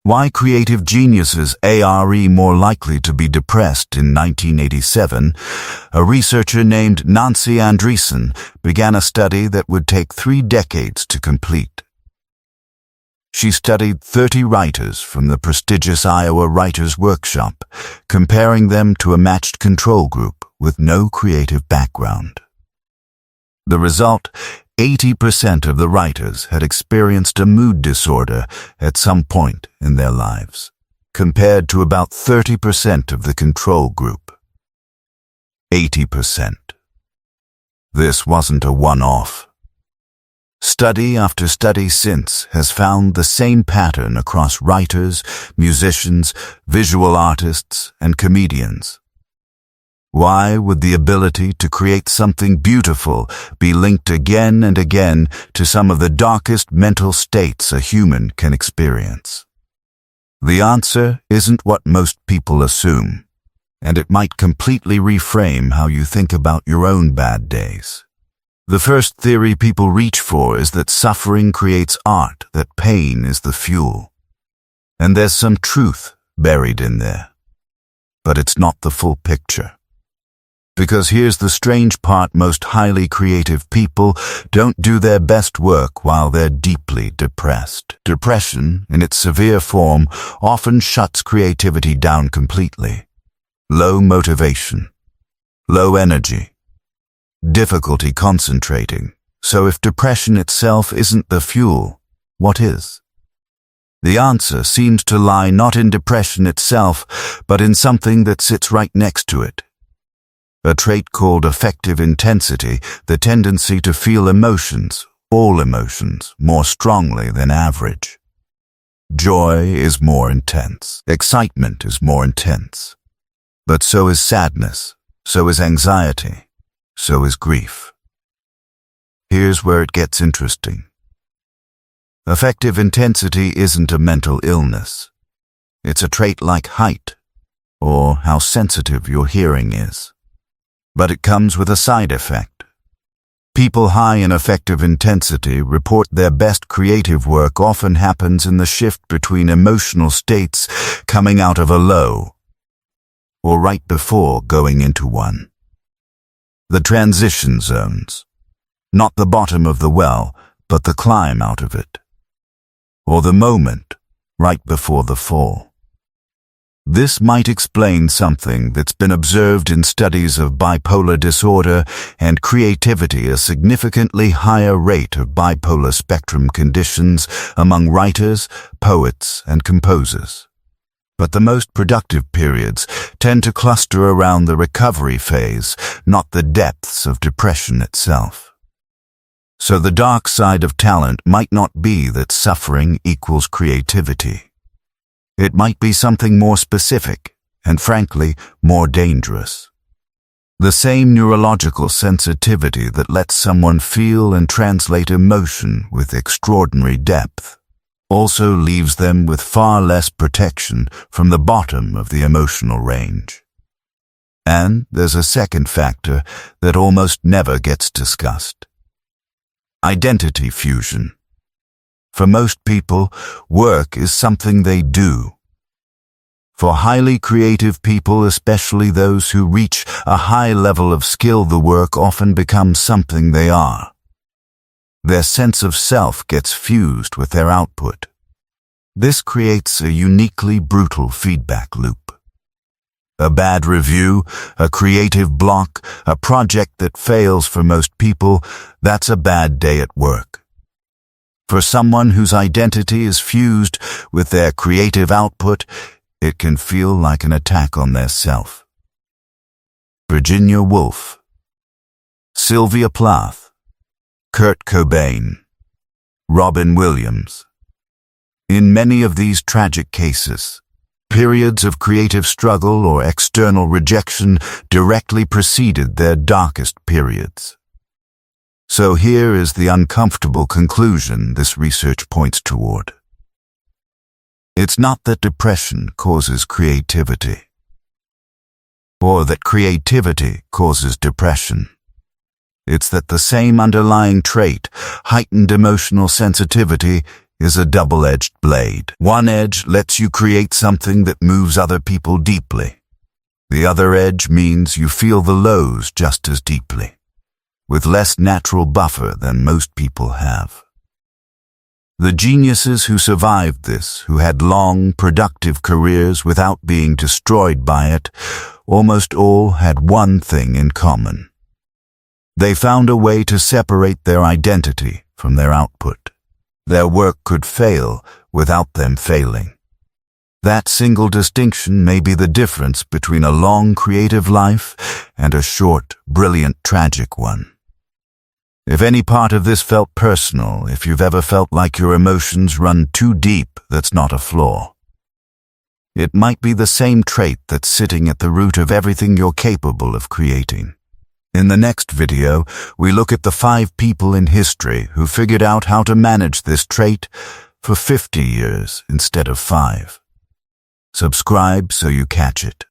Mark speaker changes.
Speaker 1: Why creative geniuses are more likely to be depressed. In 1987, a researcher named Nancy Andreessen began a study that would take 3 decades to complete. She studied 30 writers from the prestigious Iowa Writers' Workshop, comparing them to a matched control group with no creative background. The result: 80% of the writers had experienced a mood disorder at some point in their lives, compared to about 30% of the control group. 80%. This wasn't a one-off. Study after study since has found the same pattern across writers, musicians, visual artists, and comedians. Why would the ability to create something beautiful be linked again and again to some of the darkest mental states a human can experience? The answer isn't what most people assume, and it might completely reframe how you think about your own bad days. The first theory people reach for is that suffering creates art, that pain is the fuel. And there's some truth buried in there. But it's not the full picture. Because here's the strange part: most highly creative people don't do their best work while they're deeply depressed. Depression, in its severe form, often shuts creativity down completely. Low motivation, low energy, difficulty concentrating. So if depression itself isn't the fuel, what is? The answer seems to lie not in depression itself, but in something that sits right next to it. A trait called affective intensity, the tendency to feel emotions, all emotions, more strongly than average. Joy is more intense. Excitement is more intense. But so is sadness, so is anxiety, so is grief. Here's where it gets interesting. Affective intensity isn't a mental illness. It's a trait like height, or how sensitive your hearing is. But it comes with a side effect. People high in affective intensity report their best creative work often happens in the shift between emotional states coming out of a low, or right before going into one. The transition zones. Not the bottom of the well, but the climb out of it. Or the moment right before the fall. This might explain something that's been observed in studies of bipolar disorder and creativity: a significantly higher rate of bipolar spectrum conditions among writers, poets, and composers. But the most productive periods tend to cluster around the recovery phase, not the depths of depression itself. So the dark side of talent might not be that suffering equals creativity. It might be something more specific, and frankly, more dangerous. The same neurological sensitivity that lets someone feel and translate emotion with extraordinary depth also leaves them with far less protection from the bottom of the emotional range. And there's a second factor that almost never gets discussed. Identity fusion. For most people, work is something they do. For highly creative people, especially those who reach a high level of skill, the work often becomes something they are. Their sense of self gets fused with their output. This creates a uniquely brutal feedback loop. A bad review, a creative block, a project that fails for most people, that's a bad day at work. For someone whose identity is fused with their creative output, it can feel like an attack on their self. Virginia Woolf, Sylvia Plath, Kurt Cobain, Robin Williams. In many of these tragic cases, periods of creative struggle or external rejection directly preceded their darkest periods. So here is the uncomfortable conclusion this research points toward. It's not that depression causes creativity, or that creativity causes depression. It's that the same underlying trait, heightened emotional sensitivity, is a double-edged blade. One edge lets you create something that moves other people deeply. The other edge means you feel the lows just as deeply, with less natural buffer than most people have. The geniuses who survived this, who had long, productive careers without being destroyed by it, almost all had one thing in common. They found a way to separate their identity from their output. Their work could fail without them failing. That single distinction may be the difference between a long creative life and a short, brilliant, tragic one. If any part of this felt personal, if you've ever felt like your emotions run too deep, that's not a flaw. It might be the same trait that's sitting at the root of everything you're capable of creating. In the next video, we look at the 5 people in history who figured out how to manage this trait for 50 years instead of 5. Subscribe so you catch it.